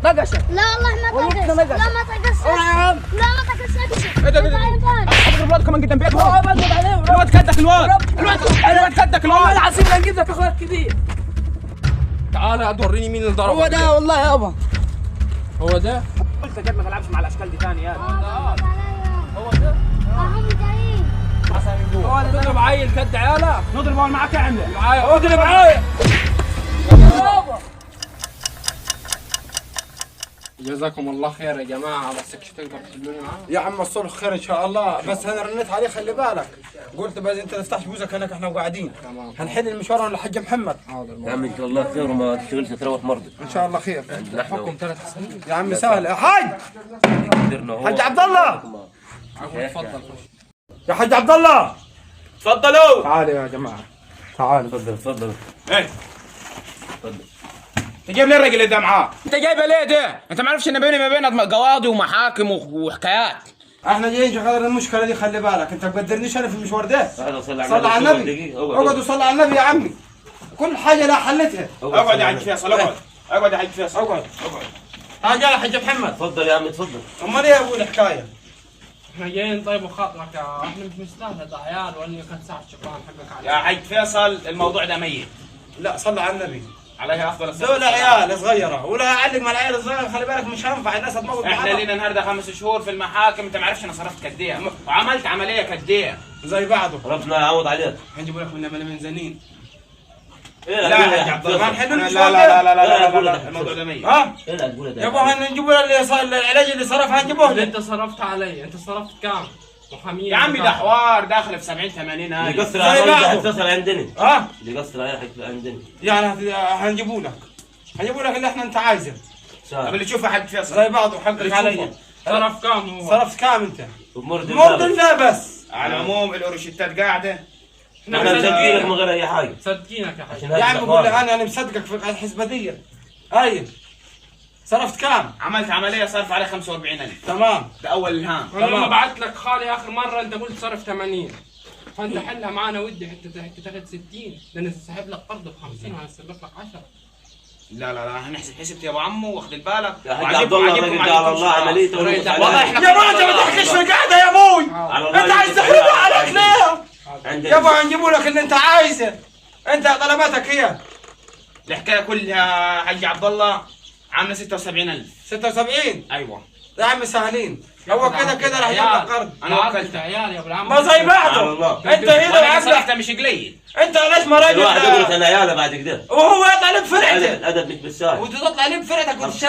طقشك. لا والله ما طقش. لا ما طقش. لا ما طقش. الواد كمان قدام بيتك. الواد كدك الواد كدك الواد. العظيم لا نجيب لك اخويا الكبير. تعال وريني مين اللي ضربك. هو ده والله يابا. هو ده. قلت لك ما تلعبش مع الاشكال دي ثاني يا هو ده. هم جايين. تضرب عيل كد عيالك. نضرب اول معك يا عمله. معايا اضرب عيل. جزاكم الله خير يا جماعه، بس تقدر تحلوني معاه؟ يا عم الصلح خير ان شاء الله، بس انا رنيت عليه خلي بالك، قلت بس انت تفتحش بوزك هناك احنا قاعدين. تمام. هنحل المشوار للحاج محمد. حاضر. يا عم ان شاء الله خير وما تشتغلش تروح مرضى. ان شاء الله خير. حكم 3 سنين. يا عم سهل يا حاج. قدرنا هو حاج عبد الله. تفضل خش. يا حاج عبد الله تفضلوا. تعالوا يا جماعه تعالوا. تفضل. ايه انت جايب ليه الراجل اللي ده معاه؟ انت جايبه ليه ده؟ انت ما عرفش ان بيني ما بينك قواضي ومحاكم وحكايات. احنا جايين نحل المشكله دي خلي بالك، انت مقدرنيش انا في المشوار ده. صلى صلى على النبي. اقعد وصلي على النبي يا عمي، كل حاجه لها حلتها. اقعد يا حاج فيصل اقعد. اقعد يا حاج فيصل اقعد. تعال يا حاج محمد. تفضل يا عم تفضل. امال ايه يا ابوي الحكايه؟ احنا جايين طيب وخاطرك، احنا مش مستاهله ده عيال واني كانت ساعه شكران حقك عليك. يا حاج فيصل الموضوع ده ميت. لا صلى على النبي. عليه افضل الصلاه دول عيال صغيره ولا اعلق مع العيال الصغيره، خلي بالك مش هينفع الناس تموت احنا بعضها. لينا النهارده 5 شهور في المحاكم، انت ما عرفتش انا صرفت قد ايه وعملت عمليه قد ايه زي بعضه. ربنا يعوض عليك. هنجيب لك من زنين. ايه لا يا يا عبد الله ما نحل لا المشوار لا لا لا لا، لا لا، لا الموضوع ده ميت. ها؟ ايه اللي هتقوله ده؟ يا ابو هنجيبوا له اللي صار العلاج اللي صرفها هنجيبوه اللي له. انت صرفت علي، انت صرفت كام؟ محامية يا عمي ده حوار داخل في 70 80 اللي هاي. يقصر على زي بعضه. حيتصل عندنا. ها؟ اللي يقصر عليه حيتصل عندنا. يعني هنجيبوا لك اللي احنا انت عايزه. طب اللي تشوفه حق فيصل زي بعضه حقك علي. صرف كام هو؟ صرفت كام انت؟ وبمرض مرض الله. الله بس. على العموم الأوروشيتات قاعده. احنا مصدقينك من غير اي حاجه. صدقينك يا حاج. عشان يا عم هذا بقول لك الأخبار. انا مصدقك في الحسبه دي. ايوه صرفت كام؟ عملت عمليه صرف عليه 45,000. تمام. ده اول الهام. ولما بعت لك خالي اخر مره انت قلت صرف 80، فانت حلها معانا ودي حتى تاخذ 60، ده انا ساحب لك قرض ب 50 وانا ساحب لك 10. لا لا لا هنحسب حسبت يا ابو عمو واخد بالك. يا حاج عبد الله الراجل ده على الله عمليته والله احنا يا ابوي انت ما تحكيش في القعده يا ابوي. على الله انت عايز تحرقها عليك ليه؟ عندنا. يا ابوي هنجيبوا لك اللي انت عايزه. انت طلباتك هي الحكايه كلها حاج عبد الله عامله 76,000. 76. ايوه يا عم سهلين. هو كده راح يجيب لك قرض. انا وكلت عيال يا ابو العم. ما زي على بعضه. الله. انت هنا وانا وعقلك. صرفتها مش قليل. انت ليش ما الواحد يقول لك راجل انا عياله بعد كده. وهو يطلع لي بفرعته الادب مش بالساهل. وتطلع لي بفرعتك